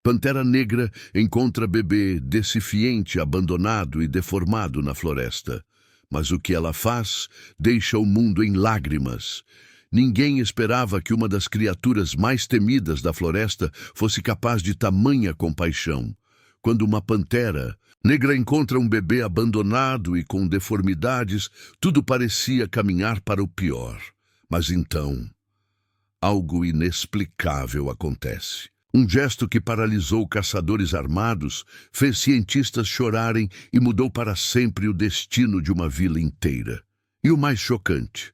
Pantera Negra encontra bebê deficiente, abandonado e deformado na floresta. Mas o que ela faz deixa o mundo em lágrimas. Ninguém esperava que uma das criaturas mais temidas da floresta fosse capaz de tamanha compaixão. Quando uma pantera negra encontra um bebê abandonado e com deformidades, tudo parecia caminhar para o pior. Mas então, algo inexplicável acontece. Um gesto que paralisou caçadores armados, fez cientistas chorarem e mudou para sempre o destino de uma vila inteira. E o mais chocante,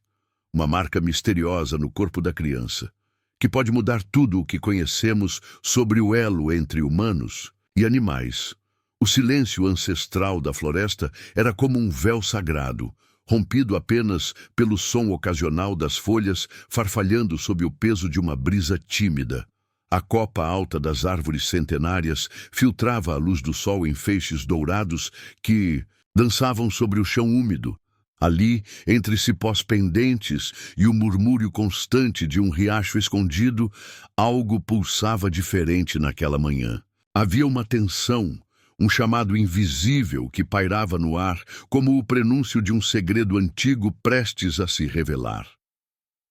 uma marca misteriosa no corpo da criança, que pode mudar tudo o que conhecemos sobre o elo entre humanos e animais. O silêncio ancestral da floresta era como um véu sagrado, rompido apenas pelo som ocasional das folhas farfalhando sob o peso de uma brisa tímida. A copa alta das árvores centenárias filtrava a luz do sol em feixes dourados que dançavam sobre o chão úmido. Ali, entre cipós pendentes e o murmúrio constante de um riacho escondido, algo pulsava diferente naquela manhã. Havia uma tensão, um chamado invisível que pairava no ar, como o prenúncio de um segredo antigo prestes a se revelar.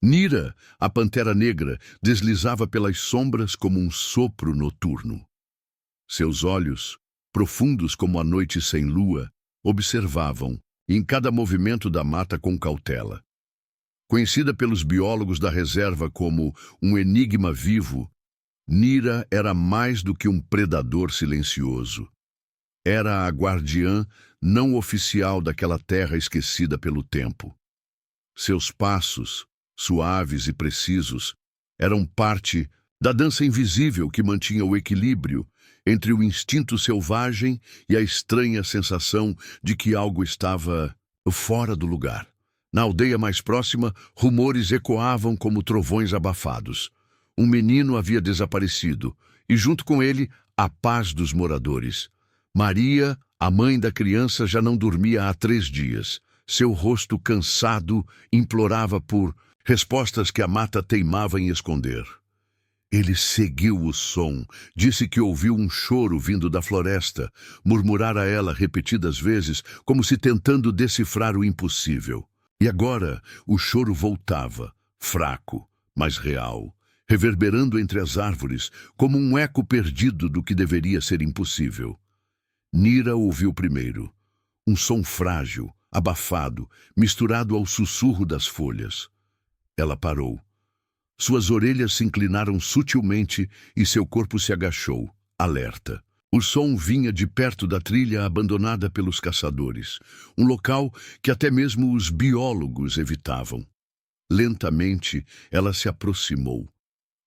Nira, a pantera negra, deslizava pelas sombras como um sopro noturno. Seus olhos, profundos como a noite sem lua, observavam, em cada movimento da mata com cautela. Conhecida pelos biólogos da reserva como um enigma vivo, Nira era mais do que um predador silencioso. Era a guardiã não oficial daquela terra esquecida pelo tempo. Seus passos, suaves e precisos, eram parte da dança invisível que mantinha o equilíbrio entre o instinto selvagem e a estranha sensação de que algo estava fora do lugar. Na aldeia mais próxima, rumores ecoavam como trovões abafados. Um menino havia desaparecido, e junto com ele, a paz dos moradores. Maria, a mãe da criança, já não dormia há 3 dias. Seu rosto cansado implorava por respostas que a mata teimava em esconder. Ele seguiu o som, disse que ouviu um choro vindo da floresta, murmurar a ela repetidas vezes, como se tentando decifrar o impossível. E agora o choro voltava, fraco, mas real, reverberando entre as árvores, como um eco perdido do que deveria ser impossível. Nira ouviu primeiro, um som frágil, abafado, misturado ao sussurro das folhas. Ela parou. Suas orelhas se inclinaram sutilmente e seu corpo se agachou, alerta. O som vinha de perto da trilha abandonada pelos caçadores, um local que até mesmo os biólogos evitavam. Lentamente, ela se aproximou,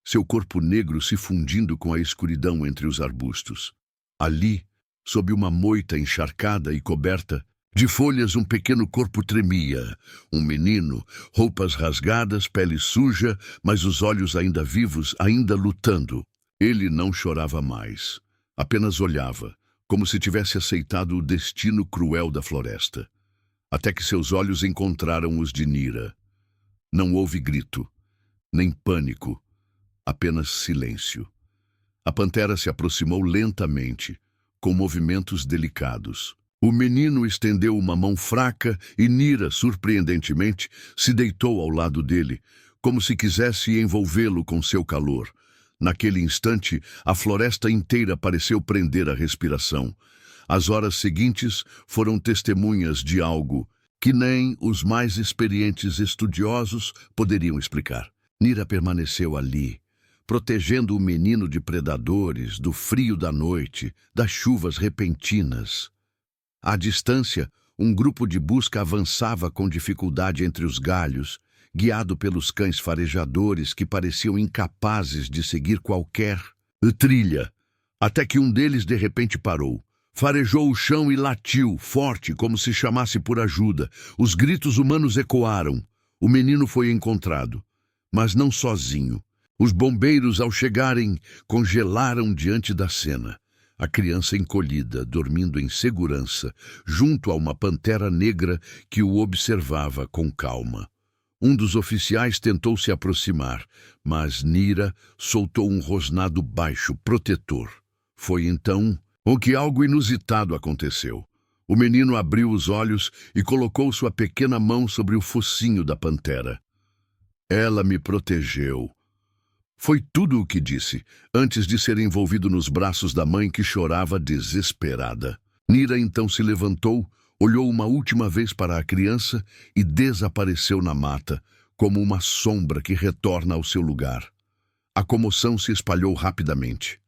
seu corpo negro se fundindo com a escuridão entre os arbustos. Ali, sob uma moita encharcada e coberta de folhas, um pequeno corpo tremia. Um menino, roupas rasgadas, pele suja, mas os olhos ainda vivos, ainda lutando. Ele não chorava mais. Apenas olhava, como se tivesse aceitado o destino cruel da floresta. Até que seus olhos encontraram os de Nira. Não houve grito, nem pânico, apenas silêncio. A pantera se aproximou lentamente, com movimentos delicados. O menino estendeu uma mão fraca e Nira, surpreendentemente, se deitou ao lado dele, como se quisesse envolvê-lo com seu calor. Naquele instante, a floresta inteira pareceu prender a respiração. As horas seguintes foram testemunhas de algo que nem os mais experientes estudiosos poderiam explicar. Nira permaneceu ali, protegendo o menino de predadores, do frio da noite, das chuvas repentinas. À distância, um grupo de busca avançava com dificuldade entre os galhos, guiado pelos cães farejadores que pareciam incapazes de seguir qualquer trilha, até que um deles de repente parou. Farejou o chão e latiu, forte, como se chamasse por ajuda. Os gritos humanos ecoaram. O menino foi encontrado, mas não sozinho. Os bombeiros, ao chegarem, congelaram diante da cena. A criança encolhida, dormindo em segurança, junto a uma pantera negra que o observava com calma. Um dos oficiais tentou se aproximar, mas Nira soltou um rosnado baixo, protetor. Foi então que algo inusitado aconteceu. O menino abriu os olhos e colocou sua pequena mão sobre o focinho da pantera. Ela me protegeu. Foi tudo o que disse, antes de ser envolvido nos braços da mãe que chorava desesperada. Nira então se levantou, olhou uma última vez para a criança e desapareceu na mata, como uma sombra que retorna ao seu lugar. A comoção se espalhou rapidamente.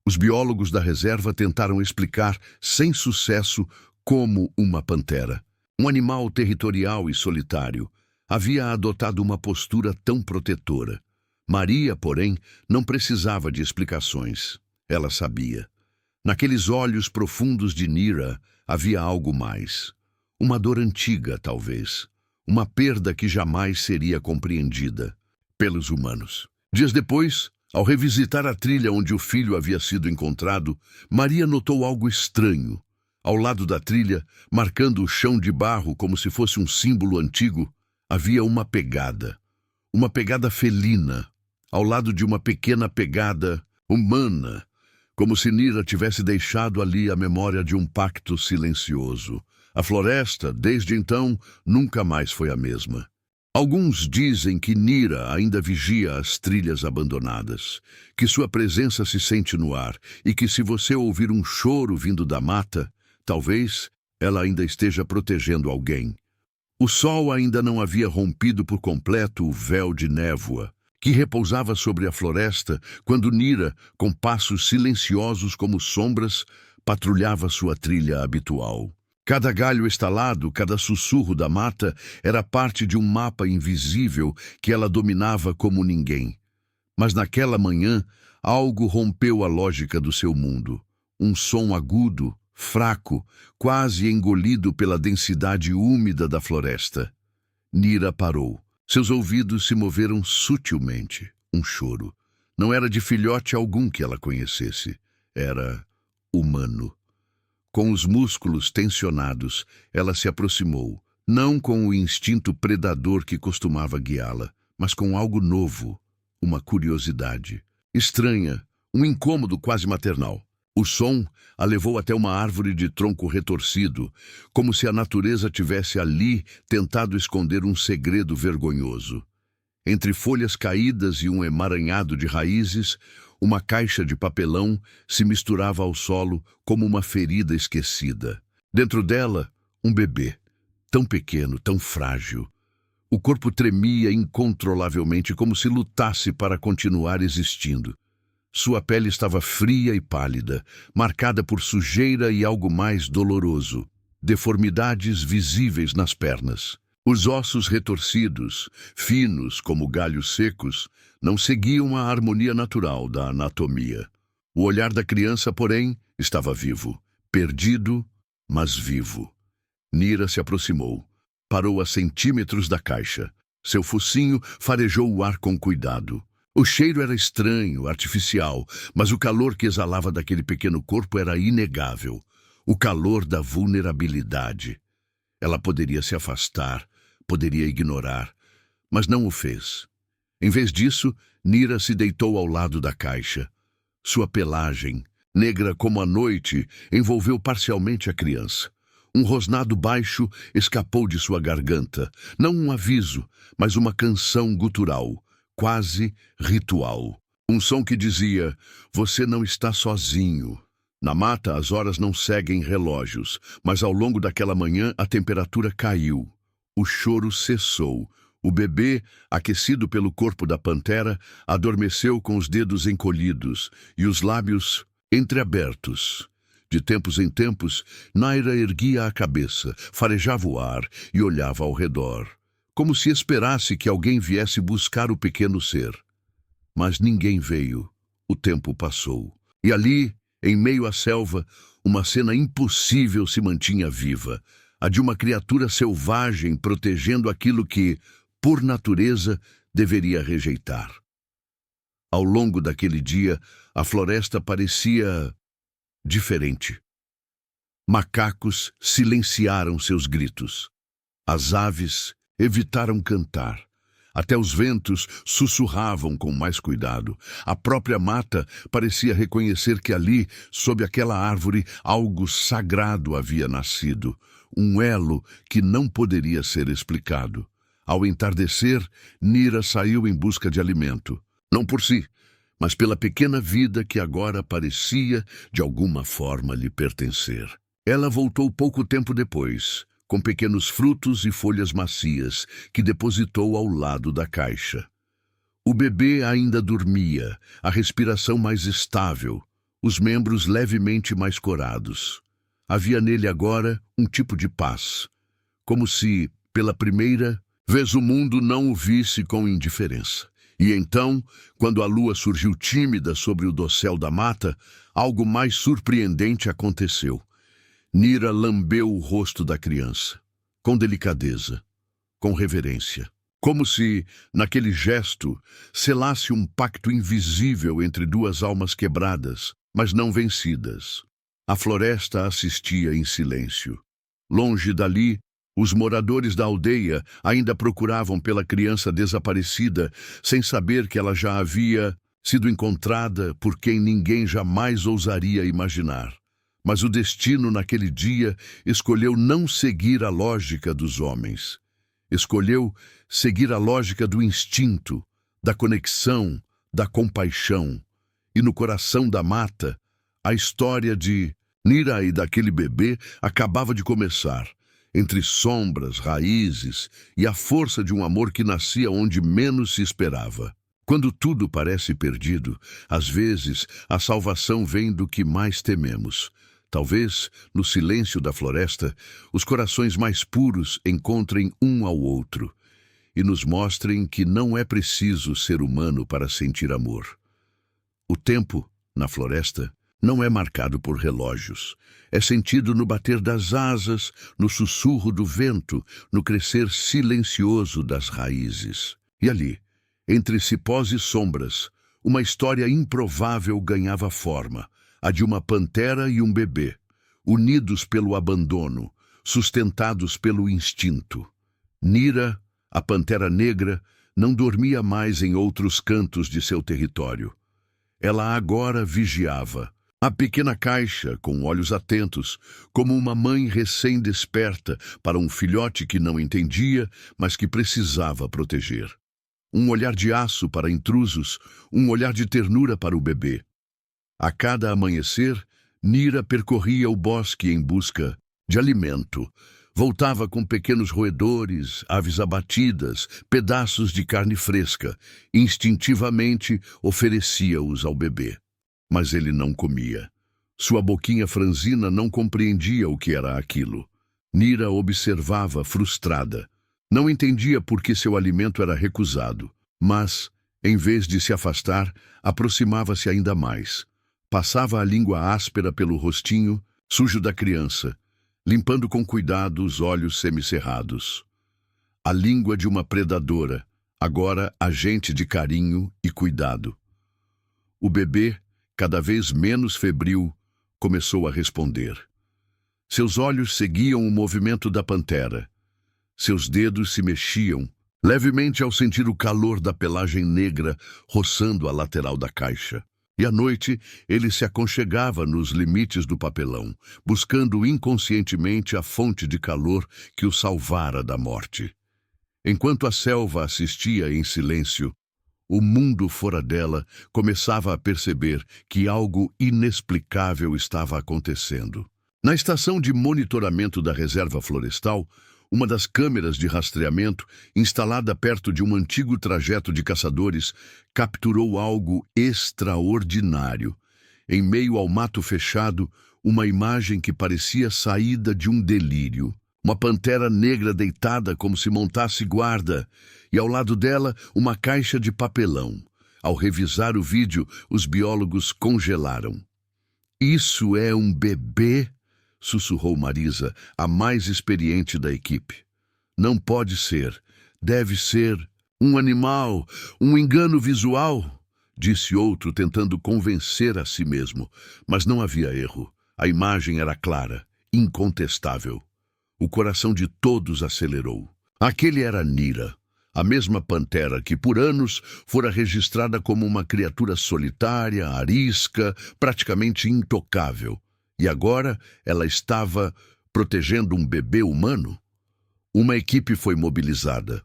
Os biólogos da reserva tentaram explicar, sem sucesso, como uma pantera, um animal territorial e solitário, havia adotado uma postura tão protetora. Maria, porém, não precisava de explicações. Ela sabia. Naqueles olhos profundos de Nira havia algo mais. Uma dor antiga, talvez. Uma perda que jamais seria compreendida pelos humanos. Dias depois, ao revisitar a trilha onde o filho havia sido encontrado, Maria notou algo estranho. Ao lado da trilha, marcando o chão de barro como se fosse um símbolo antigo, havia uma pegada felina, ao lado de uma pequena pegada humana, como se Nira tivesse deixado ali a memória de um pacto silencioso. A floresta, desde então, nunca mais foi a mesma. Alguns dizem que Nira ainda vigia as trilhas abandonadas, que sua presença se sente no ar e que se você ouvir um choro vindo da mata, talvez ela ainda esteja protegendo alguém. O sol ainda não havia rompido por completo o véu de névoa que repousava sobre a floresta quando Nira, com passos silenciosos como sombras, patrulhava sua trilha habitual. Cada galho estalado, cada sussurro da mata era parte de um mapa invisível que ela dominava como ninguém. Mas naquela manhã, algo rompeu a lógica do seu mundo. Um som agudo, fraco, quase engolido pela densidade úmida da floresta. Nira parou. Seus ouvidos se moveram sutilmente. Um choro. Não era de filhote algum que ela conhecesse. Era humano. Com os músculos tensionados, ela se aproximou, não com o instinto predador que costumava guiá-la, mas com algo novo, uma curiosidade. Estranha, um incômodo quase maternal. O som a levou até uma árvore de tronco retorcido, como se a natureza tivesse ali tentado esconder um segredo vergonhoso. Entre folhas caídas e um emaranhado de raízes, uma caixa de papelão se misturava ao solo como uma ferida esquecida. Dentro dela, um bebê, tão pequeno, tão frágil. O corpo tremia incontrolavelmente, como se lutasse para continuar existindo. Sua pele estava fria e pálida, marcada por sujeira e algo mais doloroso, deformidades visíveis nas pernas. Os ossos retorcidos, finos como galhos secos, não seguiam a harmonia natural da anatomia. O olhar da criança, porém, estava vivo, perdido, mas vivo. Nira se aproximou, parou a centímetros da caixa. Seu focinho farejou o ar com cuidado. O cheiro era estranho, artificial, mas o calor que exalava daquele pequeno corpo era inegável. O calor da vulnerabilidade. Ela poderia se afastar, poderia ignorar, mas não o fez. Em vez disso, Nira se deitou ao lado da caixa. Sua pelagem, negra como a noite, envolveu parcialmente a criança. Um rosnado baixo escapou de sua garganta, não um aviso, mas uma canção gutural, quase ritual. Um som que dizia: "Você não está sozinho." Na mata, as horas não seguem relógios, mas ao longo daquela manhã a temperatura caiu. O choro cessou. O bebê, aquecido pelo corpo da pantera, adormeceu com os dedos encolhidos e os lábios entreabertos. De tempos em tempos, Nira erguia a cabeça, farejava o ar e olhava ao redor, como se esperasse que alguém viesse buscar o pequeno ser. Mas ninguém veio. O tempo passou. E ali, em meio à selva, uma cena impossível se mantinha viva, a de uma criatura selvagem protegendo aquilo que, por natureza, deveria rejeitar. Ao longo daquele dia, a floresta parecia diferente. Macacos silenciaram seus gritos. As aves evitaram cantar. Até os ventos sussurravam com mais cuidado. A própria mata parecia reconhecer que ali, sob aquela árvore, algo sagrado havia nascido. Um elo que não poderia ser explicado. Ao entardecer, Nira saiu em busca de alimento. Não por si, mas pela pequena vida que agora parecia, de alguma forma, lhe pertencer. Ela voltou pouco tempo depois, com pequenos frutos e folhas macias, que depositou ao lado da caixa. O bebê ainda dormia, a respiração mais estável, os membros levemente mais corados. Havia nele agora um tipo de paz, como se, pela primeira vez, o mundo não o visse com indiferença. E então, quando a lua surgiu tímida sobre o dossel da mata, algo mais surpreendente aconteceu. Nira lambeu o rosto da criança, com delicadeza, com reverência, como se, naquele gesto, selasse um pacto invisível entre duas almas quebradas, mas não vencidas. A floresta assistia em silêncio. Longe dali, os moradores da aldeia ainda procuravam pela criança desaparecida, sem saber que ela já havia sido encontrada por quem ninguém jamais ousaria imaginar. Mas o destino naquele dia escolheu não seguir a lógica dos homens. Escolheu seguir a lógica do instinto, da conexão, da compaixão. E no coração da mata, a história de Nira e daquele bebê acabava de começar, entre sombras, raízes e a força de um amor que nascia onde menos se esperava. Quando tudo parece perdido, às vezes a salvação vem do que mais tememos. Talvez, no silêncio da floresta, os corações mais puros encontrem um ao outro e nos mostrem que não é preciso ser humano para sentir amor. O tempo, na floresta, não é marcado por relógios. É sentido no bater das asas, no sussurro do vento, no crescer silencioso das raízes. E ali, entre cipós e sombras, uma história improvável ganhava forma, a de uma pantera e um bebê, unidos pelo abandono, sustentados pelo instinto. Nira, a pantera negra, não dormia mais em outros cantos de seu território. Ela agora vigiava. A pequena caixa, com olhos atentos, como uma mãe recém-desperta para um filhote que não entendia, mas que precisava proteger. Um olhar de aço para intrusos, um olhar de ternura para o bebê. A cada amanhecer, Nira percorria o bosque em busca de alimento. Voltava com pequenos roedores, aves abatidas, pedaços de carne fresca. Instintivamente oferecia-os ao bebê. Mas ele não comia. Sua boquinha franzina não compreendia o que era aquilo. Nira observava, frustrada. Não entendia por que seu alimento era recusado. Mas, em vez de se afastar, aproximava-se ainda mais. Passava a língua áspera pelo rostinho, sujo da criança, limpando com cuidado os olhos semicerrados. A língua de uma predadora, agora agente de carinho e cuidado. O bebê, cada vez menos febril, começou a responder. Seus olhos seguiam o movimento da pantera. Seus dedos se mexiam, levemente ao sentir o calor da pelagem negra roçando a lateral da caixa. E à noite, ele se aconchegava nos limites do papelão, buscando inconscientemente a fonte de calor que o salvara da morte. Enquanto a selva assistia em silêncio, o mundo fora dela começava a perceber que algo inexplicável estava acontecendo. Na estação de monitoramento da reserva florestal, uma das câmeras de rastreamento, instalada perto de um antigo trajeto de caçadores, capturou algo extraordinário. Em meio ao mato fechado, uma imagem que parecia saída de um delírio. Uma pantera negra deitada como se montasse guarda, e ao lado dela uma caixa de papelão. Ao revisar o vídeo, os biólogos congelaram. "Isso é um bebê?" sussurrou Marisa, a mais experiente da equipe. "Não pode ser. Deve ser um animal, um engano visual", disse outro, tentando convencer a si mesmo. Mas não havia erro. A imagem era clara, incontestável. O coração de todos acelerou. Aquele era Nira, A mesma pantera que por anos fora registrada como uma criatura solitária, arisca, praticamente intocável. E agora ela estava protegendo um bebê humano? Uma equipe foi mobilizada,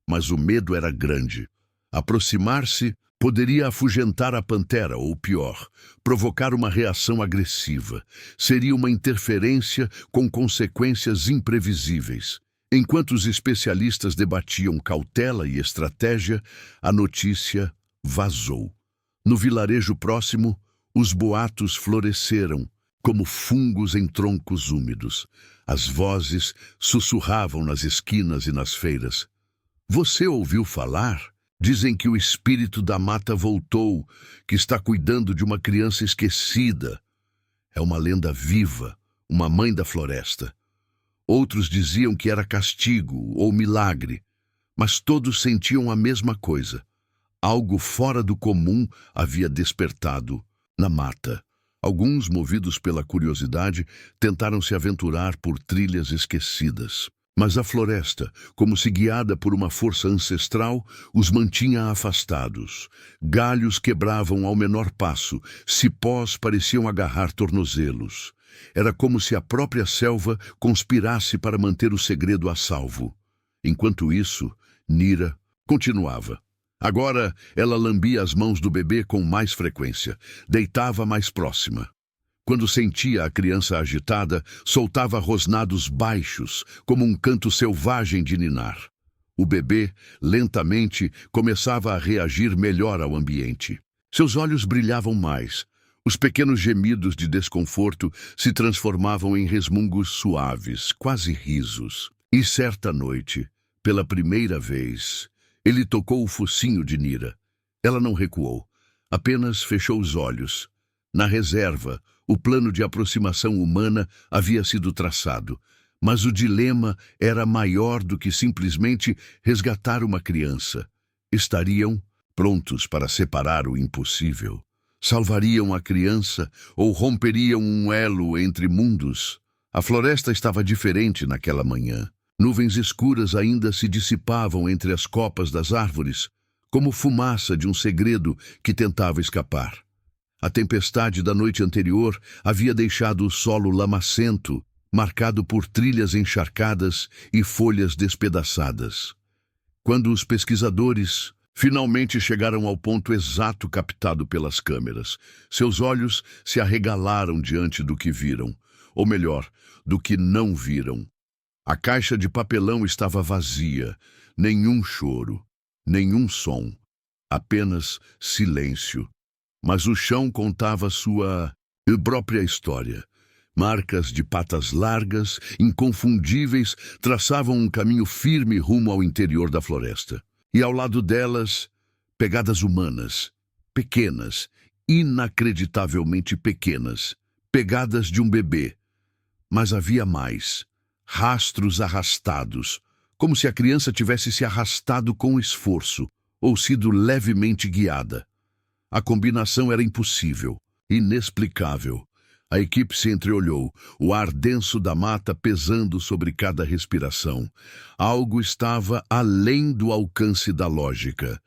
mas o medo era grande. Aproximar-se poderia afugentar a pantera, ou pior, provocar uma reação agressiva. Seria uma interferência com consequências imprevisíveis. Enquanto os especialistas debatiam cautela e estratégia, a notícia vazou. No vilarejo próximo, os boatos floresceram, como fungos em troncos úmidos. As vozes sussurravam nas esquinas e nas feiras. Você ouviu falar? Dizem que o espírito da mata voltou, que está cuidando de uma criança esquecida. É uma lenda viva, uma mãe da floresta. Outros diziam que era castigo ou milagre, mas todos sentiam a mesma coisa. Algo fora do comum havia despertado na mata. Alguns, movidos pela curiosidade, tentaram se aventurar por trilhas esquecidas. Mas a floresta, como se guiada por uma força ancestral, os mantinha afastados. Galhos quebravam ao menor passo, cipós pareciam agarrar tornozelos. Era como se a própria selva conspirasse para manter o segredo a salvo. Enquanto isso, Nira continuava. Agora ela lambia as mãos do bebê com mais frequência, deitava mais próxima. Quando sentia a criança agitada, soltava rosnados baixos, como um canto selvagem de ninar. O bebê, lentamente, começava a reagir melhor ao ambiente. Seus olhos brilhavam mais. Os pequenos gemidos de desconforto se transformavam em resmungos suaves, quase risos. E certa noite, pela primeira vez, ele tocou o focinho de Nira. Ela não recuou, apenas fechou os olhos. Na reserva, o plano de aproximação humana havia sido traçado, mas o dilema era maior do que simplesmente resgatar uma criança. Estariam prontos para separar o impossível. Salvariam a criança ou romperiam um elo entre mundos? A floresta estava diferente naquela manhã. Nuvens escuras ainda se dissipavam entre as copas das árvores, como fumaça de um segredo que tentava escapar. A tempestade da noite anterior havia deixado o solo lamacento, marcado por trilhas encharcadas e folhas despedaçadas. Quando os pesquisadores finalmente chegaram ao ponto exato captado pelas câmeras, seus olhos se arregalaram diante do que viram, ou melhor, do que não viram. A caixa de papelão estava vazia, nenhum choro, nenhum som, apenas silêncio. Mas o chão contava sua própria história. Marcas de patas largas, inconfundíveis, traçavam um caminho firme rumo ao interior da floresta. E ao lado delas, pegadas humanas, pequenas, inacreditavelmente pequenas, pegadas de um bebê. Mas havia mais, rastros arrastados, como se a criança tivesse se arrastado com esforço, ou sido levemente guiada. A combinação era impossível, inexplicável. A equipe se entreolhou, o ar denso da mata pesando sobre cada respiração. Algo estava além do alcance da lógica.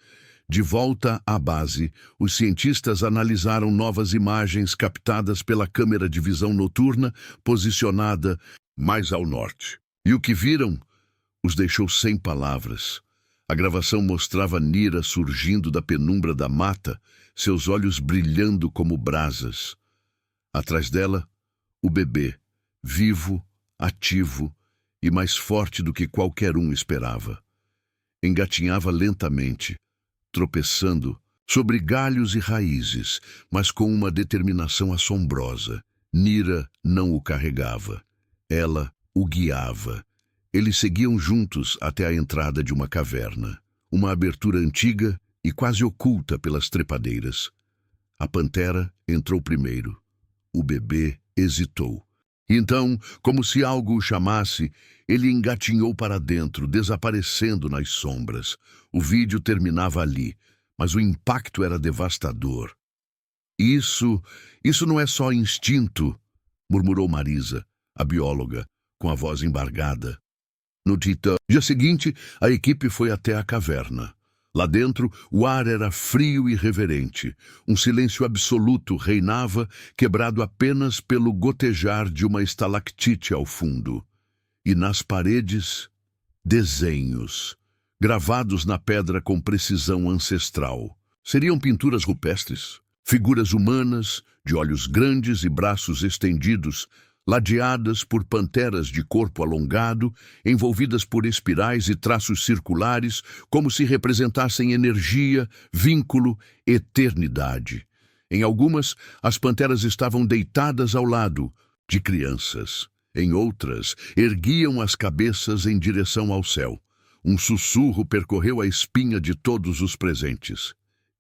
De volta à base, os cientistas analisaram novas imagens captadas pela câmera de visão noturna, posicionada mais ao norte. E o que viram os deixou sem palavras. A gravação mostrava Nira surgindo da penumbra da mata, seus olhos brilhando como brasas. Atrás dela, o bebê, vivo, ativo e mais forte do que qualquer um esperava. Engatinhava lentamente, tropeçando sobre galhos e raízes, mas com uma determinação assombrosa. Nira não o carregava. Ela o guiava. Eles seguiam juntos até a entrada de uma caverna, uma abertura antiga e quase oculta pelas trepadeiras. A pantera entrou primeiro. O bebê hesitou. Então, como se algo o chamasse, ele engatinhou para dentro, desaparecendo nas sombras. O vídeo terminava ali, mas o impacto era devastador. Isso não é só instinto, murmurou Marisa, a bióloga, com a voz embargada. no Titã. No dia seguinte, a equipe foi até a caverna. Lá dentro, o ar era frio e reverente. Um silêncio absoluto reinava, quebrado apenas pelo gotejar de uma estalactite ao fundo. E nas paredes, desenhos, gravados na pedra com precisão ancestral. Seriam pinturas rupestres, figuras humanas, de olhos grandes e braços estendidos, ladeadas por panteras de corpo alongado, envolvidas por espirais e traços circulares, como se representassem energia, vínculo, eternidade. Em algumas, as panteras estavam deitadas ao lado de crianças. Em outras, erguiam as cabeças em direção ao céu. Um sussurro percorreu a espinha de todos os presentes.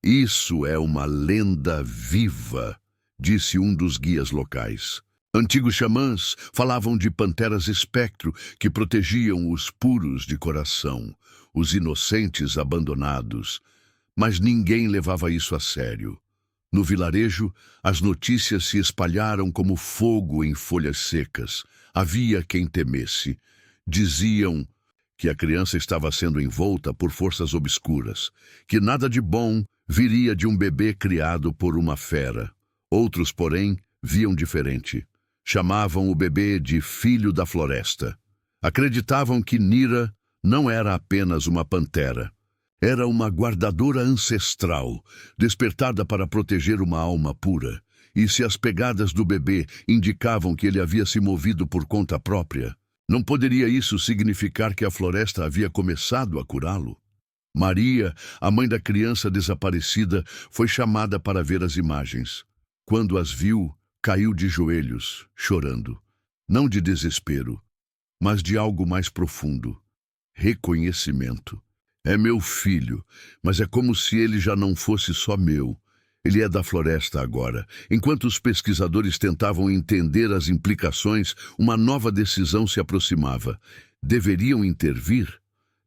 Isso é uma lenda viva, disse um dos guias locais. Antigos xamãs falavam de panteras espectro que protegiam os puros de coração, os inocentes abandonados. Mas ninguém levava isso a sério. No vilarejo, as notícias se espalharam como fogo em folhas secas. Havia quem temesse. Diziam que a criança estava sendo envolta por forças obscuras, que nada de bom viria de um bebê criado por uma fera. Outros, porém, viam diferente. Chamavam o bebê de filho da floresta. Acreditavam que Nira não era apenas uma pantera. Era uma guardadora ancestral, despertada para proteger uma alma pura. E se as pegadas do bebê indicavam que ele havia se movido por conta própria, não poderia isso significar que a floresta havia começado a curá-lo? Maria, a mãe da criança desaparecida, foi chamada para ver as imagens. Quando as viu, caiu de joelhos, chorando. Não de desespero, mas de algo mais profundo. Reconhecimento. É meu filho, mas é como se ele já não fosse só meu. Ele é da floresta agora. Enquanto os pesquisadores tentavam entender as implicações, uma nova decisão se aproximava. Deveriam intervir?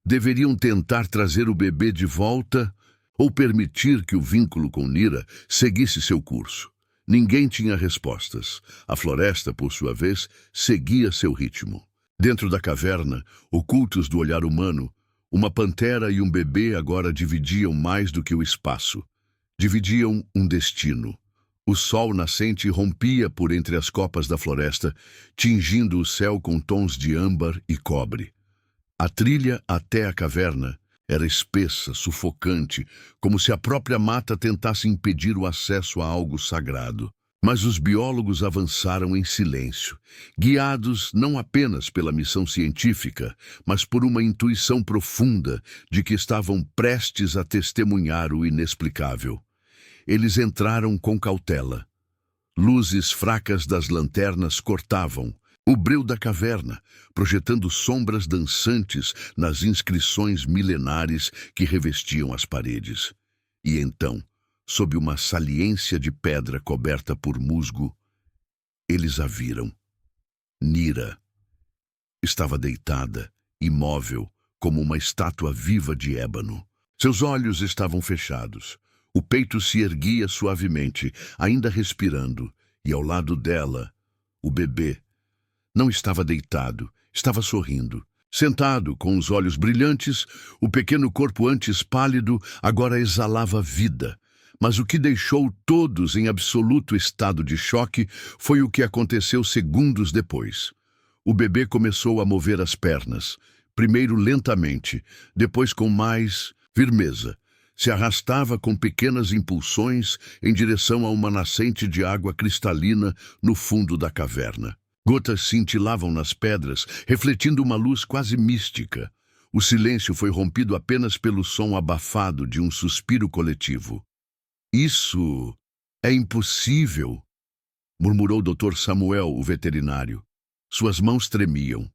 Deveriam tentar trazer o bebê de volta? Ou permitir que o vínculo com Nira seguisse seu curso? Ninguém tinha respostas. A floresta, por sua vez, seguia seu ritmo. Dentro da caverna, ocultos do olhar humano, uma pantera e um bebê agora dividiam mais do que o espaço. Dividiam um destino. O sol nascente rompia por entre as copas da floresta, tingindo o céu com tons de âmbar e cobre. A trilha até a caverna era espessa, sufocante, como se a própria mata tentasse impedir o acesso a algo sagrado. Mas os biólogos avançaram em silêncio, guiados não apenas pela missão científica, mas por uma intuição profunda de que estavam prestes a testemunhar o inexplicável. Eles entraram com cautela. Luzes fracas das lanternas cortavam o breu da caverna, projetando sombras dançantes nas inscrições milenares que revestiam as paredes. E então, sob uma saliência de pedra coberta por musgo, eles a viram. Nira estava deitada, imóvel, como uma estátua viva de ébano. Seus olhos estavam fechados. O peito se erguia suavemente, ainda respirando, e ao lado dela, o bebê não estava deitado, estava sorrindo. Sentado, com os olhos brilhantes, o pequeno corpo antes pálido agora exalava vida. Mas o que deixou todos em absoluto estado de choque foi o que aconteceu segundos depois. O bebê começou a mover as pernas, primeiro lentamente, depois com mais firmeza. Se arrastava com pequenas impulsões em direção a uma nascente de água cristalina no fundo da caverna. Gotas cintilavam nas pedras, refletindo uma luz quase mística. O silêncio foi rompido apenas pelo som abafado de um suspiro coletivo. "Isso é impossível", murmurou Dr. Samuel, o veterinário. Suas mãos tremiam.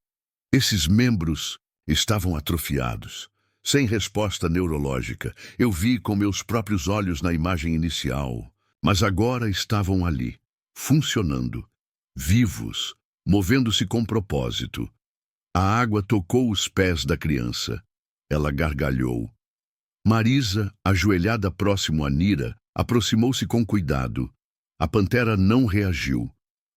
Esses membros estavam atrofiados. Sem resposta neurológica, eu vi com meus próprios olhos na imagem inicial. Mas agora estavam ali, funcionando, vivos, movendo-se com propósito. A água tocou os pés da criança. Ela gargalhou. Marisa, ajoelhada próximo a Nira, aproximou-se com cuidado. A pantera não reagiu,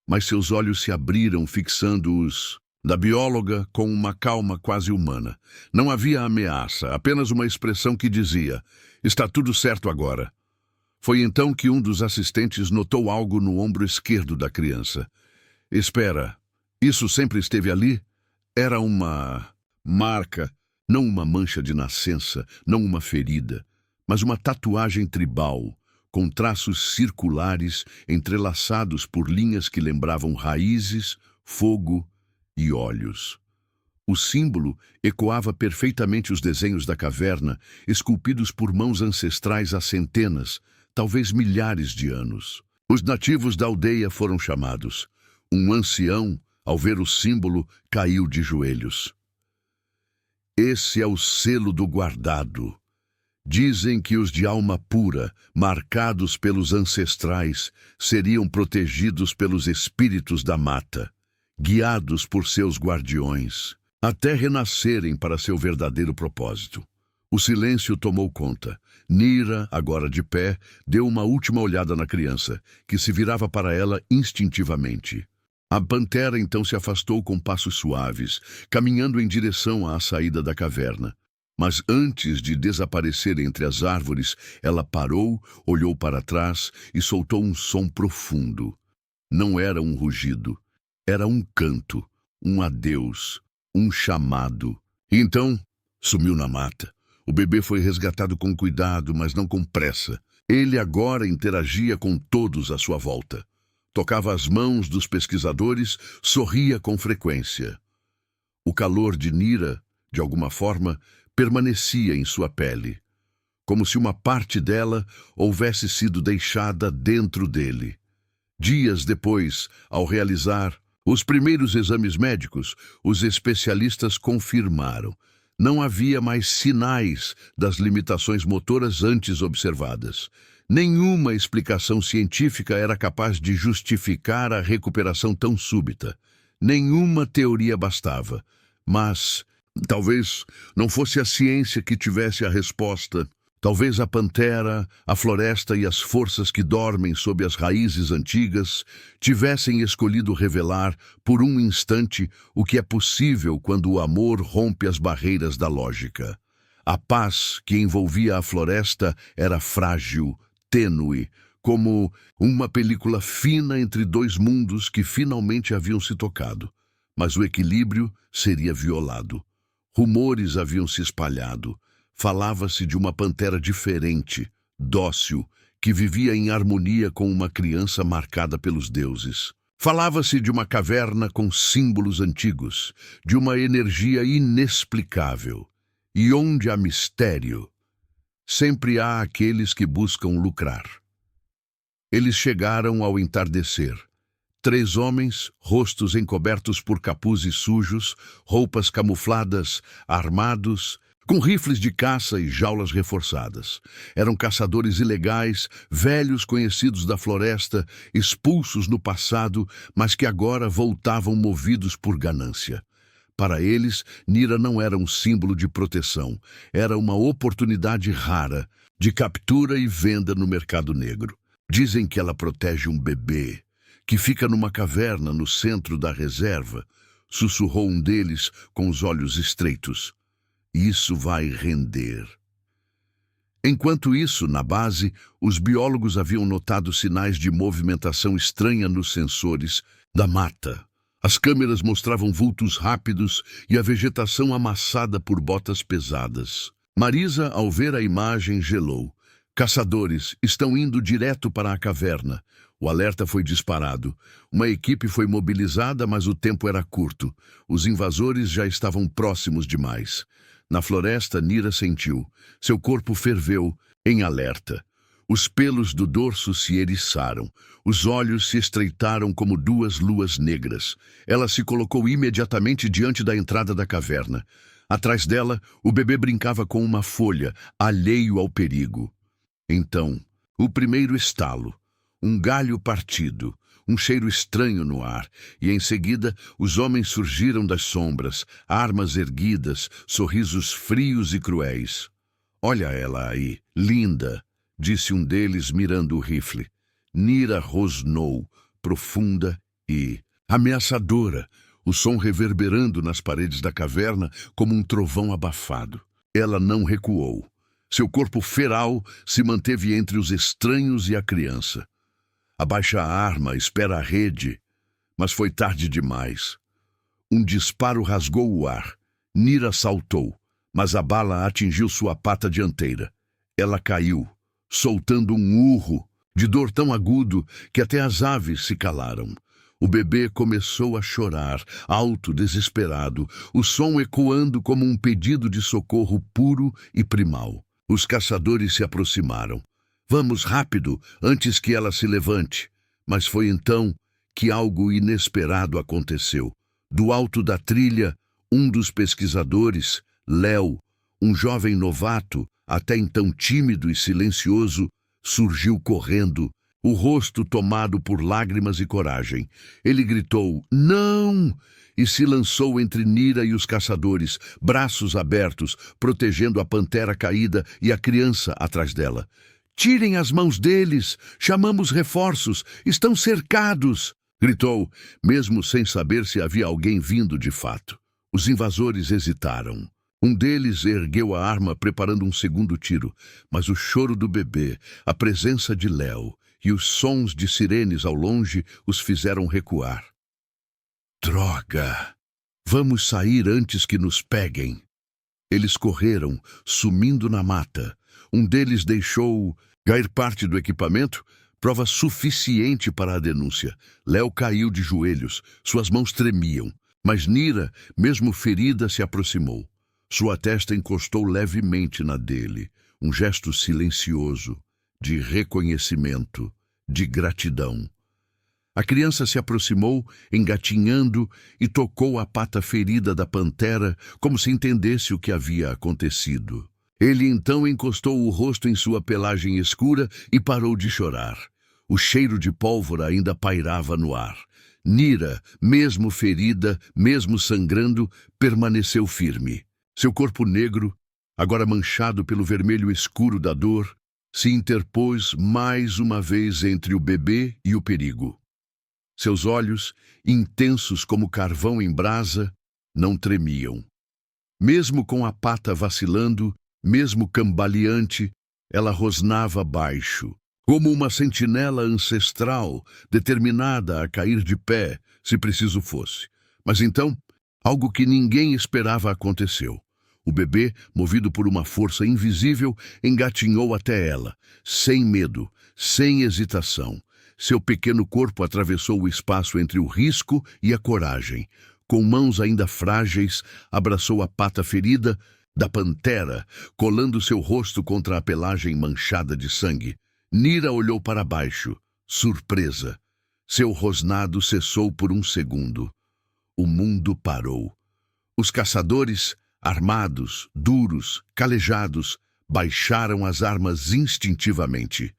mas seus olhos se abriram fixando-os Da bióloga com uma calma quase humana. Não havia ameaça, apenas uma expressão que dizia: está tudo certo agora. Foi então que um dos assistentes notou algo no ombro esquerdo da criança. Espera, isso sempre esteve ali? Era uma marca, não uma mancha de nascença, não uma ferida, mas uma tatuagem tribal, com traços circulares entrelaçados por linhas que lembravam raízes, fogo e olhos. O símbolo ecoava perfeitamente os desenhos da caverna, esculpidos por mãos ancestrais há centenas, talvez milhares de anos. Os nativos da aldeia foram chamados. Um ancião, ao ver o símbolo, caiu de joelhos. Esse é o selo do guardado. Dizem que os de alma pura, marcados pelos ancestrais, seriam protegidos pelos espíritos da mata, guiados por seus guardiões, até renascerem para seu verdadeiro propósito. O silêncio tomou conta. Nira, agora de pé, deu uma última olhada na criança, que se virava para ela instintivamente. A pantera então se afastou com passos suaves, caminhando em direção à saída da caverna. Mas antes de desaparecer entre as árvores, ela parou, olhou para trás e soltou um som profundo. Não era um rugido, era um canto, um adeus, um chamado. E então, sumiu na mata. O bebê foi resgatado com cuidado, mas não com pressa. Ele agora interagia com todos à sua volta. Tocava as mãos dos pesquisadores, sorria com frequência. O calor de Nira, de alguma forma, permanecia em sua pele, como se uma parte dela houvesse sido deixada dentro dele. Dias depois, ao realizar os primeiros exames médicos, os especialistas confirmaram: não havia mais sinais das limitações motoras antes observadas. Nenhuma explicação científica era capaz de justificar a recuperação tão súbita. Nenhuma teoria bastava. Mas talvez não fosse a ciência que tivesse a resposta. Talvez a pantera, a floresta e as forças que dormem sob as raízes antigas tivessem escolhido revelar, por um instante, o que é possível quando o amor rompe as barreiras da lógica. A paz que envolvia a floresta era frágil, tênue, como uma película fina entre dois mundos que finalmente haviam se tocado. Mas o equilíbrio seria violado. Rumores haviam se espalhado. Falava-se de uma pantera diferente, dócil, que vivia em harmonia com uma criança marcada pelos deuses. Falava-se de uma caverna com símbolos antigos, de uma energia inexplicável. E onde há mistério, sempre há aqueles que buscam lucrar. Eles chegaram ao entardecer. 3 homens, rostos encobertos por capuzes sujos, roupas camufladas, armados, com rifles de caça e jaulas reforçadas. Eram caçadores ilegais, velhos conhecidos da floresta, expulsos no passado, mas que agora voltavam movidos por ganância. Para eles, Nira não era um símbolo de proteção, era uma oportunidade rara de captura e venda no mercado negro. Dizem que ela protege um bebê, que fica numa caverna no centro da reserva, sussurrou um deles com os olhos estreitos. Isso vai render. Enquanto isso, na base, os biólogos haviam notado sinais de movimentação estranha nos sensores da mata. As câmeras mostravam vultos rápidos e a vegetação amassada por botas pesadas. Marisa, ao ver a imagem, gelou. Caçadores estão indo direto para a caverna. O alerta foi disparado. Uma equipe foi mobilizada, mas o tempo era curto. Os invasores já estavam próximos demais. Na floresta, Nira sentiu. Seu corpo ferveu, em alerta. Os pelos do dorso se eriçaram. Os olhos se estreitaram como 2 luas negras. Ela se colocou imediatamente diante da entrada da caverna. Atrás dela, o bebê brincava com uma folha, alheio ao perigo. Então, o primeiro estalo. Um galho partido, um cheiro estranho no ar, e em seguida os homens surgiram das sombras, armas erguidas, sorrisos frios e cruéis. Olha ela aí, linda, disse um deles mirando o rifle. Nira rosnou, profunda e ameaçadora. o som reverberando nas paredes da caverna como um trovão abafado. Ela não recuou. Seu corpo feral se manteve entre os estranhos e a criança. Abaixa a arma, espera a rede, mas foi tarde demais. Um disparo rasgou o ar. Nira saltou, mas a bala atingiu sua pata dianteira. Ela caiu, soltando um urro de dor tão agudo que até as aves se calaram. O bebê começou a chorar, alto, desesperado, o som ecoando como um pedido de socorro puro e primal. Os caçadores se aproximaram. Vamos rápido, antes que ela se levante. Mas foi então que algo inesperado aconteceu. Do alto da trilha, um dos pesquisadores, Léo, um jovem novato, até então tímido e silencioso, surgiu correndo, o rosto tomado por lágrimas e coragem. Ele gritou, "Não!" e se lançou entre Nira e os caçadores, braços abertos, protegendo a pantera caída e a criança atrás dela. "Tirem as mãos deles! Chamamos reforços! Estão cercados!" gritou, mesmo sem saber se havia alguém vindo de fato. Os invasores hesitaram. Um deles ergueu a arma preparando um segundo tiro, mas o choro do bebê, a presença de Léo e os sons de sirenes ao longe os fizeram recuar. "Droga! Vamos sair antes que nos peguem." Eles correram, sumindo na mata. Um deles deixou cair parte do equipamento, prova suficiente para a denúncia. Léo caiu de joelhos, suas mãos tremiam, mas Nira, mesmo ferida, se aproximou. Sua testa encostou levemente na dele, um gesto silencioso, de reconhecimento, de gratidão. A criança se aproximou, engatinhando, e tocou a pata ferida da pantera, como se entendesse o que havia acontecido. Ele então encostou o rosto em sua pelagem escura e parou de chorar. O cheiro de pólvora ainda pairava no ar. Nira, mesmo ferida, mesmo sangrando, permaneceu firme. Seu corpo negro, agora manchado pelo vermelho escuro da dor, se interpôs mais uma vez entre o bebê e o perigo. Seus olhos, intensos como carvão em brasa, não tremiam. Mesmo com a pata vacilando, mesmo cambaleante, ela rosnava baixo, como uma sentinela ancestral, determinada a cair de pé, se preciso fosse. Mas então, algo que ninguém esperava aconteceu. O bebê, movido por uma força invisível, engatinhou até ela, sem medo, sem hesitação. Seu pequeno corpo atravessou o espaço entre o risco e a coragem. Com mãos ainda frágeis, abraçou a pata ferida da pantera, colando seu rosto contra a pelagem manchada de sangue. Nira olhou para baixo, surpresa. Seu rosnado cessou por um segundo. O mundo parou. Os caçadores, armados, duros, calejados, baixaram as armas instintivamente.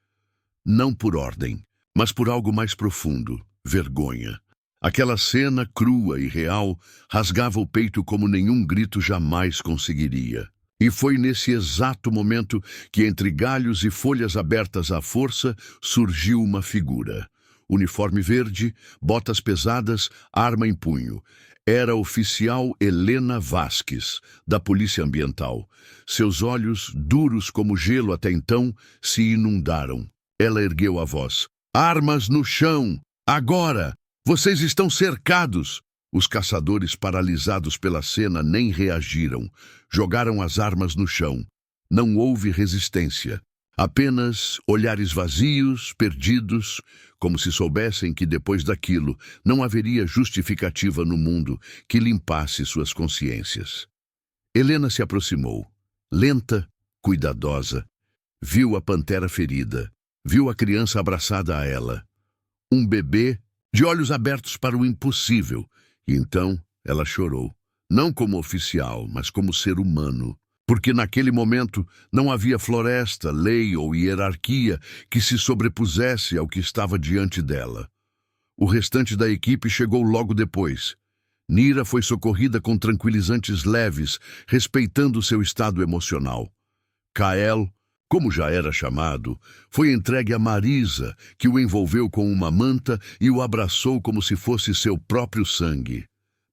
Não por ordem, mas por algo mais profundo, vergonha. Aquela cena crua e real rasgava o peito como nenhum grito jamais conseguiria. E foi nesse exato momento que, entre galhos e folhas abertas à força, surgiu uma figura. Uniforme verde, botas pesadas, arma em punho. Era a oficial Helena Vasques, da Polícia Ambiental. Seus olhos, duros como gelo até então, se inundaram. Ela ergueu a voz. "Armas no chão! Agora! Vocês estão cercados!" Os caçadores, paralisados pela cena, nem reagiram. Jogaram as armas no chão. Não houve resistência. Apenas olhares vazios, perdidos, como se soubessem que depois daquilo não haveria justificativa no mundo que limpasse suas consciências. Helena se aproximou, lenta, cuidadosa. Viu a pantera ferida. Viu a criança abraçada a ela. Um bebê, de olhos abertos para o impossível. E então ela chorou. Não como oficial, mas como ser humano. Porque naquele momento não havia floresta, lei ou hierarquia que se sobrepusesse ao que estava diante dela. O restante da equipe chegou logo depois. Nira foi socorrida com tranquilizantes leves, respeitando seu estado emocional. Kael, como já era chamado, foi entregue a Marisa, que o envolveu com uma manta e o abraçou como se fosse seu próprio sangue.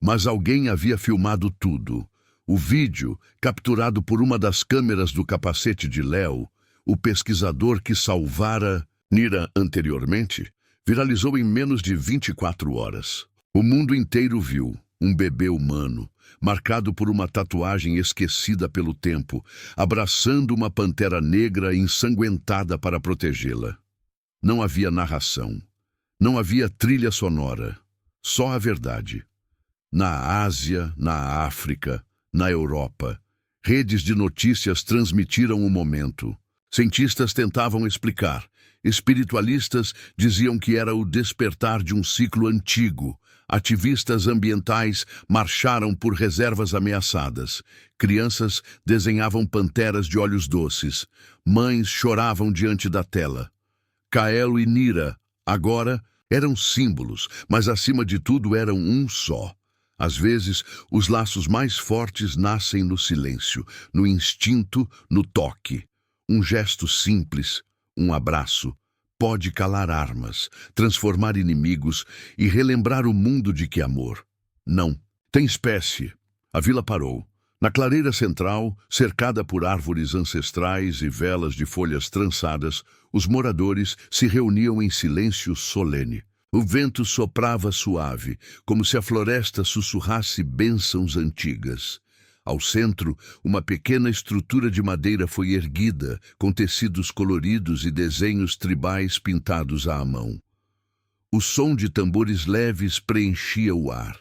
Mas alguém havia filmado tudo. O vídeo, capturado por uma das câmeras do capacete de Léo, o pesquisador que salvara Nira anteriormente, viralizou em menos de 24 horas. O mundo inteiro viu um bebê humano, marcado por uma tatuagem esquecida pelo tempo, abraçando uma pantera negra ensanguentada para protegê-la. Não havia narração, não havia trilha sonora, só a verdade. Na Ásia, na África, na Europa, redes de notícias transmitiram o momento. Cientistas tentavam explicar, espiritualistas diziam que era o despertar de um ciclo antigo. Ativistas ambientais marcharam por reservas ameaçadas. Crianças desenhavam panteras de olhos doces. Mães choravam diante da tela. Kael e Nira, agora, eram símbolos, mas acima de tudo eram um só. Às vezes, os laços mais fortes nascem no silêncio, no instinto, no toque. Um gesto simples, um abraço, pode calar armas, transformar inimigos e relembrar o mundo de que amor. Não, tem espécie. A vila parou. Na clareira central, cercada por árvores ancestrais e velas de folhas trançadas, os moradores se reuniam em silêncio solene. O vento soprava suave, como se a floresta sussurrasse bênçãos antigas. Ao centro, uma pequena estrutura de madeira foi erguida, com tecidos coloridos e desenhos tribais pintados à mão. O som de tambores leves preenchia o ar.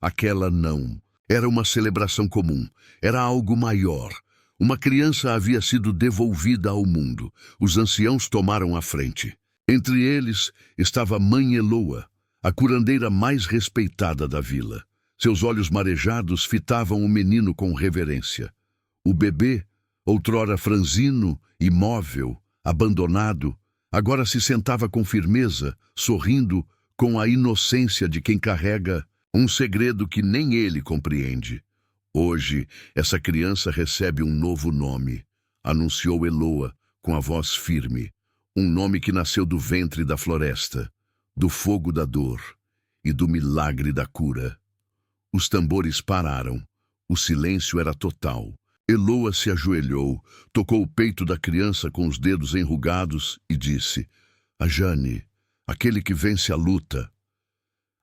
Aquela não. Era uma celebração comum. Era algo maior. Uma criança havia sido devolvida ao mundo. Os anciãos tomaram a frente. Entre eles estava Mãe Eloa, a curandeira mais respeitada da vila. Seus olhos marejados fitavam o menino com reverência. O bebê, outrora franzino, imóvel, abandonado, agora se sentava com firmeza, sorrindo com a inocência de quem carrega um segredo que nem ele compreende. Hoje, essa criança recebe um novo nome, anunciou Eloa com a voz firme. Um nome que nasceu do ventre da floresta, do fogo da dor e do milagre da cura. Os tambores pararam. O silêncio era total. Eloa se ajoelhou, tocou o peito da criança com os dedos enrugados e disse: Ajane, aquele que vence a luta.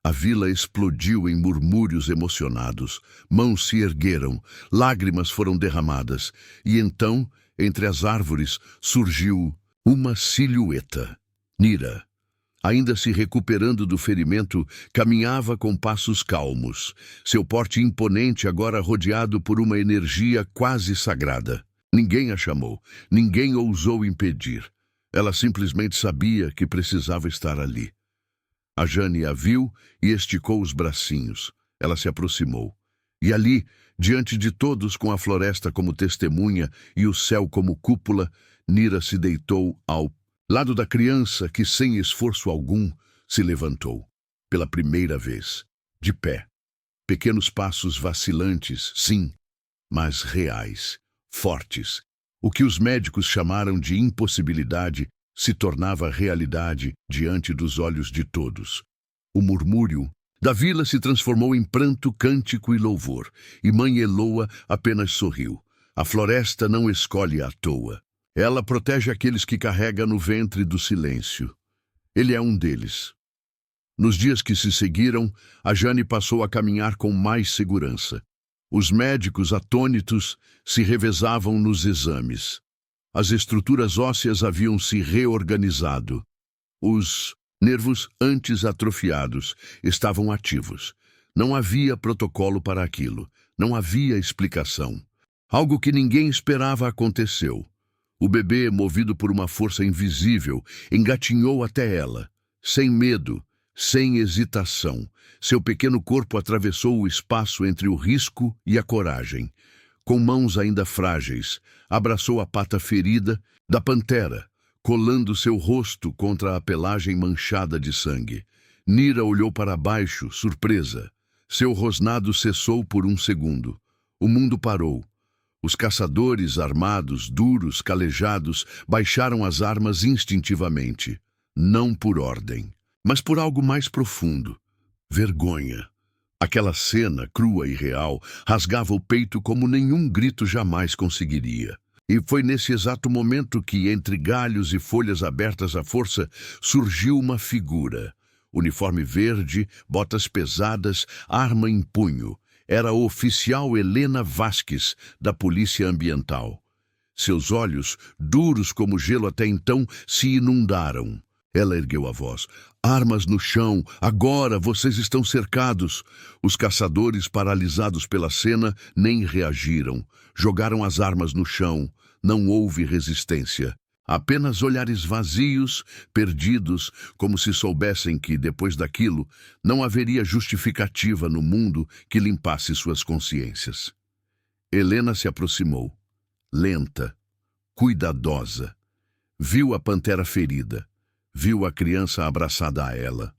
A vila explodiu em murmúrios emocionados. Mãos se ergueram, lágrimas foram derramadas. E então, entre as árvores, surgiu uma silhueta. Nira, ainda se recuperando do ferimento, caminhava com passos calmos. Seu porte imponente agora rodeado por uma energia quase sagrada. Ninguém a chamou, ninguém ousou impedir. Ela simplesmente sabia que precisava estar ali. Ajane a viu e esticou os bracinhos. Ela se aproximou. E ali, diante de todos, com a floresta como testemunha e o céu como cúpula, Nira se deitou ao lado da criança que, sem esforço algum, se levantou. Pela primeira vez, de pé. Pequenos passos vacilantes, sim, mas reais, fortes. O que os médicos chamaram de impossibilidade se tornava realidade diante dos olhos de todos. O murmúrio da vila se transformou em pranto, cântico e louvor, e Mãe Eloa apenas sorriu. A floresta não escolhe à toa. Ela protege aqueles que carrega no ventre do silêncio. Ele é um deles. Nos dias que se seguiram, Ajane passou a caminhar com mais segurança. Os médicos, atônitos, se revezavam nos exames. As estruturas ósseas haviam se reorganizado. Os nervos antes atrofiados estavam ativos. Não havia protocolo para aquilo. Não havia explicação. Algo que ninguém esperava aconteceu. O bebê, movido por uma força invisível, engatinhou até ela. Sem medo, sem hesitação, seu pequeno corpo atravessou o espaço entre o risco e a coragem. Com mãos ainda frágeis, abraçou a pata ferida da pantera, colando seu rosto contra a pelagem manchada de sangue. Nira olhou para baixo, surpresa. Seu rosnado cessou por um segundo. O mundo parou. Os caçadores, armados, duros, calejados, baixaram as armas instintivamente. Não por ordem, mas por algo mais profundo. Vergonha. Aquela cena, crua e real, rasgava o peito como nenhum grito jamais conseguiria. E foi nesse exato momento que, entre galhos e folhas abertas à força, surgiu uma figura. Uniforme verde, botas pesadas, arma em punho. Era a oficial Helena Vasques, da Polícia Ambiental. Seus olhos, duros como gelo até então, se inundaram. Ela ergueu a voz. Armas no chão, agora vocês estão cercados. Os caçadores, paralisados pela cena, nem reagiram. Jogaram as armas no chão. Não houve resistência. Apenas olhares vazios, perdidos, como se soubessem que, depois daquilo, não haveria justificativa no mundo que limpasse suas consciências. Helena se aproximou, lenta, cuidadosa. Viu a pantera ferida. Viu a criança abraçada a ela.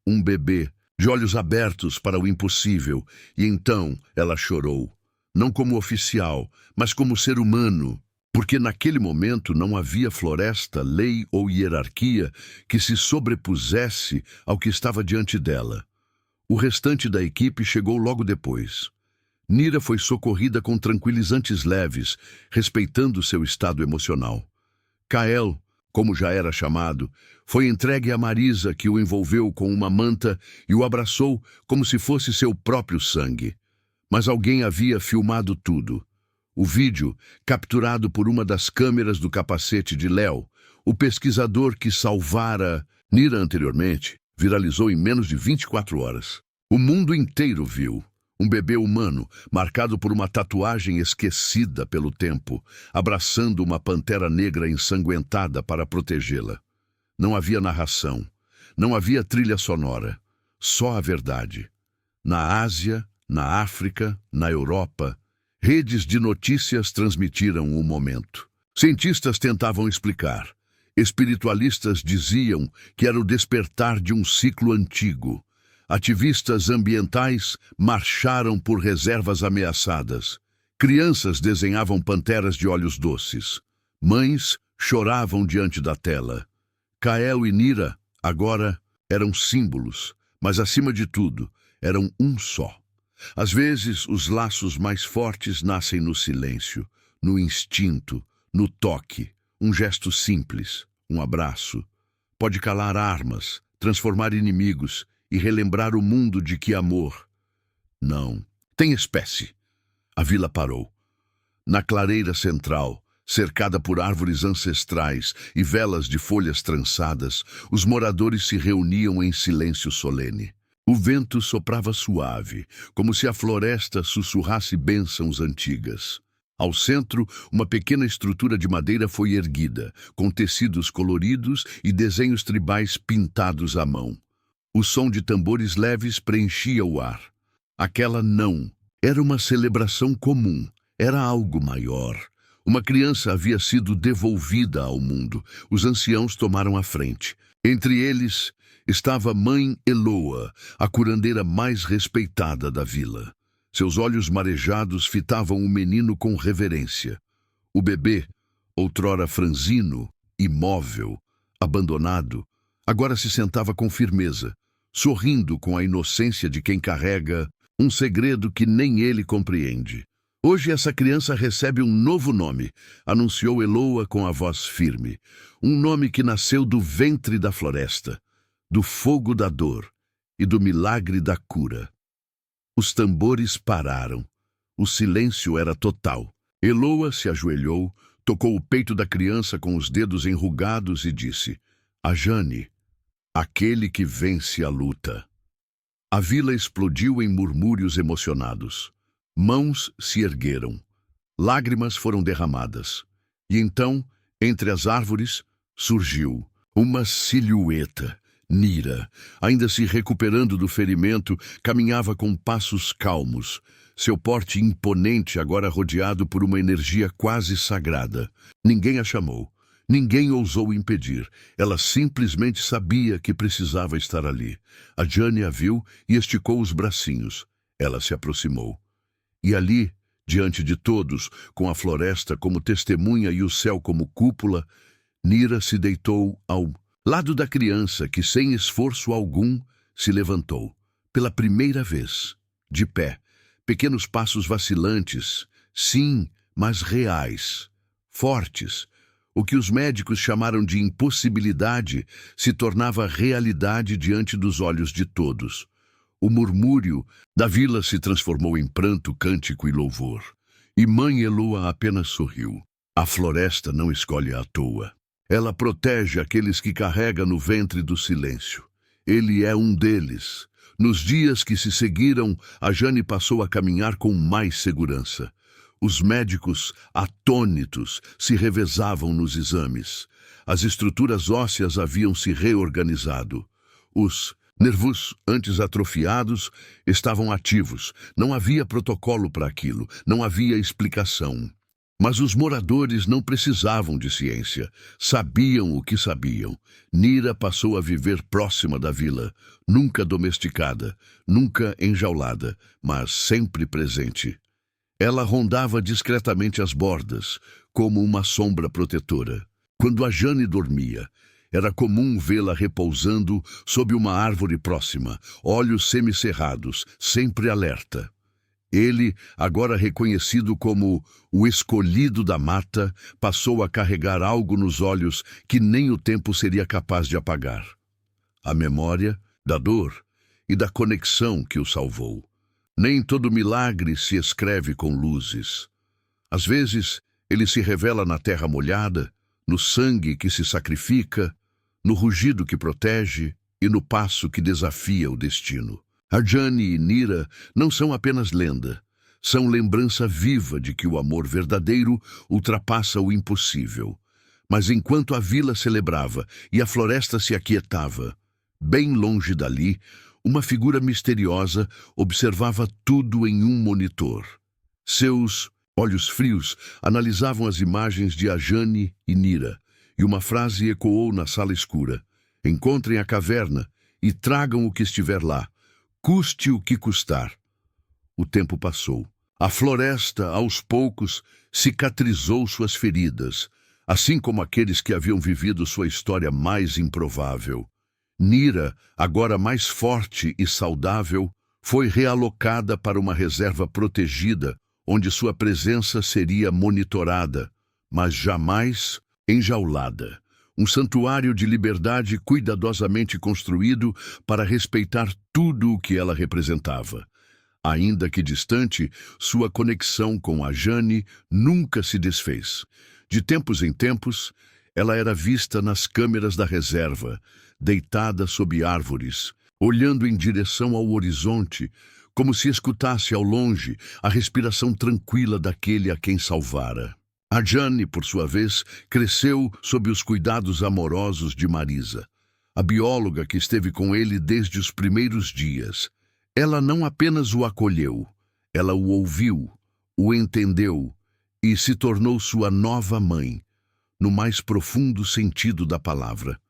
Um bebê, de olhos abertos para o impossível, e então ela chorou. Não como oficial, mas como ser humano, porque naquele momento não havia floresta, lei ou hierarquia que se sobrepusesse ao que estava diante dela. O restante da equipe chegou logo depois. Nira foi socorrida com tranquilizantes leves, respeitando seu estado emocional. Kael, como já era chamado, foi entregue a Marisa, que o envolveu com uma manta e o abraçou como se fosse seu próprio sangue. Mas alguém havia filmado tudo. O vídeo, capturado por uma das câmeras do capacete de Léo, o pesquisador que salvara Nira anteriormente, viralizou em menos de 24 horas. O mundo inteiro viu. Um bebê humano, marcado por uma tatuagem esquecida pelo tempo, abraçando uma pantera negra ensanguentada para protegê-la. Não havia narração, não havia trilha sonora, só a verdade. Na Ásia, na África, na Europa, redes de notícias transmitiram o momento. Cientistas tentavam explicar. Espiritualistas diziam que era o despertar de um ciclo antigo. Ativistas ambientais marcharam por reservas ameaçadas. Crianças desenhavam panteras de olhos doces. Mães choravam diante da tela. Kael e Nira, agora, eram símbolos, mas acima de tudo, eram um só. Às vezes, os laços mais fortes nascem no silêncio, no instinto, no toque. Um gesto simples, um abraço. Pode calar armas, transformar inimigos e relembrar o mundo de que amor. Não, tem espécie. A vila parou. Na clareira central, cercada por árvores ancestrais e velas de folhas trançadas, os moradores se reuniam em silêncio solene. O vento soprava suave, como se a floresta sussurrasse bênçãos antigas. Ao centro, uma pequena estrutura de madeira foi erguida, com tecidos coloridos e desenhos tribais pintados à mão. O som de tambores leves preenchia o ar. Aquela não era uma celebração comum, era algo maior. Uma criança havia sido devolvida ao mundo. Os anciãos tomaram a frente. Entre eles estava Mãe Eloa, a curandeira mais respeitada da vila. Seus olhos marejados fitavam o menino com reverência. O bebê, outrora franzino, imóvel, abandonado, agora se sentava com firmeza, sorrindo com a inocência de quem carrega um segredo que nem ele compreende. Hoje essa criança recebe um novo nome, anunciou Eloa com a voz firme. Um nome que nasceu do ventre da floresta, do fogo da dor e do milagre da cura. Os tambores pararam. O silêncio era total. Eloa se ajoelhou, tocou o peito da criança com os dedos enrugados e disse: Ajane, aquele que vence a luta. A vila explodiu em murmúrios emocionados. Mãos se ergueram. Lágrimas foram derramadas. E então, entre as árvores, surgiu uma silhueta. Nira, ainda se recuperando do ferimento, caminhava com passos calmos. Seu porte imponente agora rodeado por uma energia quase sagrada. Ninguém a chamou. Ninguém ousou impedir. Ela simplesmente sabia que precisava estar ali. A Jane a viu e esticou os bracinhos. Ela se aproximou. E ali, diante de todos, com a floresta como testemunha e o céu como cúpula, Nira se deitou ao lado da criança que, sem esforço algum, se levantou. pela primeira vez, de pé, pequenos passos vacilantes, sim, mas reais, fortes. O que os médicos chamaram de impossibilidade se tornava realidade diante dos olhos de todos. O murmúrio da vila se transformou em pranto, cântico e louvor. E mãe Eloa apenas sorriu. A floresta não escolhe à toa. Ela protege aqueles que carrega no ventre do silêncio. Ele é um deles. Nos dias que se seguiram, a Jane passou a caminhar com mais segurança. Os médicos, atônitos, se revezavam nos exames. As estruturas ósseas haviam se reorganizado. Os nervos, antes atrofiados, estavam ativos. Não havia protocolo para aquilo, não havia explicação. Mas os moradores não precisavam de ciência. Sabiam o que sabiam. Nira passou a viver próxima da vila, nunca domesticada, nunca enjaulada, mas sempre presente. Ela rondava discretamente as bordas, como uma sombra protetora. Quando a Jane dormia, era comum vê-la repousando sob uma árvore próxima, olhos semicerrados, sempre alerta. Ele, agora reconhecido como o escolhido da mata, passou a carregar algo nos olhos que nem o tempo seria capaz de apagar. A memória da dor e da conexão que o salvou. Nem todo milagre se escreve com luzes. Às vezes, ele se revela na terra molhada, no sangue que se sacrifica, no rugido que protege e no passo que desafia o destino. A Jane e Nira não são apenas lenda, são lembrança viva de que o amor verdadeiro ultrapassa o impossível. Mas enquanto a vila celebrava e a floresta se aquietava, bem longe dali, uma figura misteriosa observava tudo em um monitor. Seus olhos frios analisavam as imagens de Jane e Nira, e uma frase ecoou na sala escura. Encontrem a caverna e tragam o que estiver lá, custe o que custar. O tempo passou. A floresta, aos poucos, cicatrizou suas feridas, assim como aqueles que haviam vivido sua história mais improvável. Nira, agora mais forte e saudável, foi realocada para uma reserva protegida, onde sua presença seria monitorada, mas jamais enjaulada. Um santuário de liberdade cuidadosamente construído para respeitar tudo o que ela representava. Ainda que distante, sua conexão com a Jane nunca se desfez. De tempos em tempos, ela era vista nas câmeras da reserva, deitada sob árvores, olhando em direção ao horizonte, como se escutasse ao longe a respiração tranquila daquele a quem salvara. A Jane, por sua vez, cresceu sob os cuidados amorosos de Marisa, a bióloga que esteve com ele desde os primeiros dias. Ela não apenas o acolheu, ela o ouviu, o entendeu e se tornou sua nova mãe, no mais profundo sentido da palavra.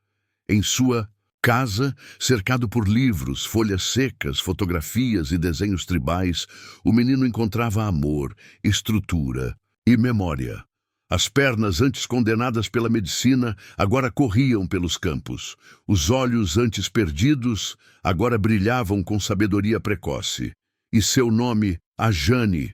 Em sua casa, cercado por livros, folhas secas, fotografias e desenhos tribais, o menino encontrava amor, estrutura e memória. As pernas, antes condenadas pela medicina, agora corriam pelos campos. Os olhos, antes perdidos, agora brilhavam com sabedoria precoce. E seu nome, Jane,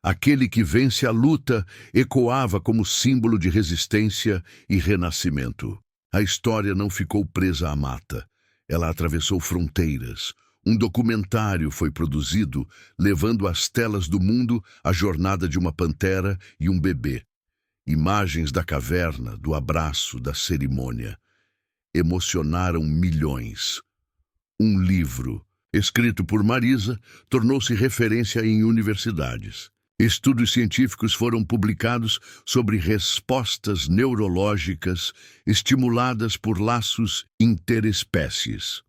aquele que vence a luta, ecoava como símbolo de resistência e renascimento. A história não ficou presa à mata. Ela atravessou fronteiras. Um documentário foi produzido, levando às telas do mundo a jornada de uma pantera e um bebê. Imagens da caverna, do abraço, da cerimônia. Emocionaram milhões. Um livro, escrito por Marisa, tornou-se referência em universidades. Estudos científicos foram publicados sobre respostas neurológicas estimuladas por laços interespécies.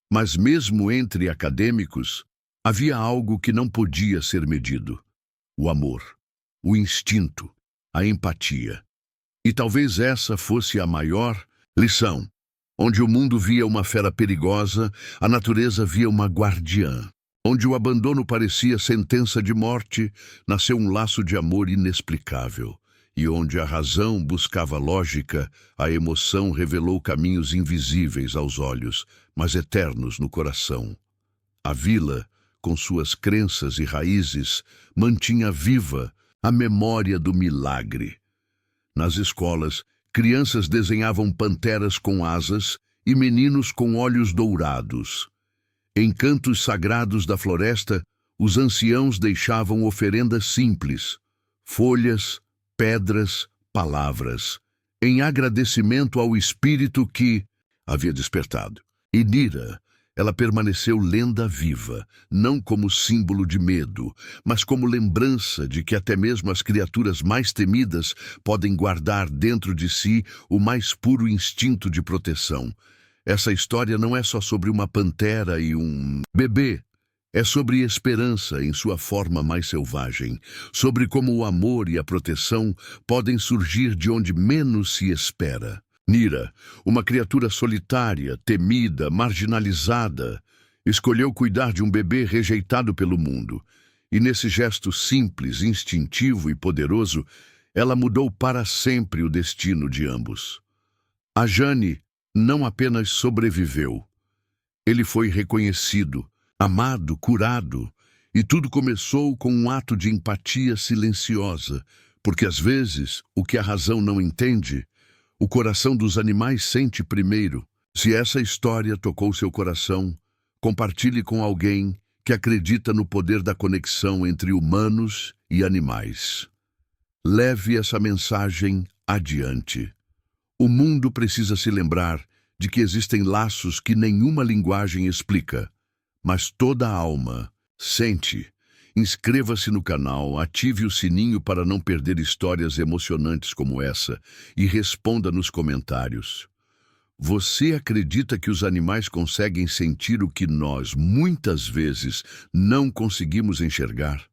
Mas mesmo entre acadêmicos, havia algo que não podia ser medido: o amor, o instinto, a empatia. E talvez essa fosse a maior lição. Onde o mundo via uma fera perigosa, a natureza via uma guardiã. Onde o abandono parecia sentença de morte, nasceu um laço de amor inexplicável. E onde a razão buscava lógica, a emoção revelou caminhos invisíveis aos olhos, mas eternos no coração. A vila, com suas crenças e raízes, mantinha viva a memória do milagre. Nas escolas, crianças desenhavam panteras com asas e meninos com olhos dourados. Em cantos sagrados da floresta, os anciãos deixavam oferendas simples, folhas, pedras, palavras, em agradecimento ao espírito que havia despertado. E Nira, ela permaneceu lenda viva, não como símbolo de medo, mas como lembrança de que até mesmo as criaturas mais temidas podem guardar dentro de si o mais puro instinto de proteção. Essa história não é só sobre uma pantera e um bebê. É sobre esperança em sua forma mais selvagem, sobre como o amor e a proteção podem surgir de onde menos se espera. Nira, uma criatura solitária, temida, marginalizada, escolheu cuidar de um bebê rejeitado pelo mundo. E nesse gesto simples, instintivo e poderoso, ela mudou para sempre o destino de ambos. A Jane não apenas sobreviveu, ele foi reconhecido, amado, curado, e tudo começou com um ato de empatia silenciosa, porque às vezes o que a razão não entende, o coração dos animais sente primeiro. Se essa história tocou seu coração, compartilhe com alguém que acredita no poder da conexão entre humanos e animais. Leve essa mensagem adiante. O mundo precisa se lembrar de que existem laços que nenhuma linguagem explica, mas toda a alma sente. Inscreva-se no canal, ative o sininho para não perder histórias emocionantes como essa e responda nos comentários. Você acredita que os animais conseguem sentir o que nós, muitas vezes, não conseguimos enxergar?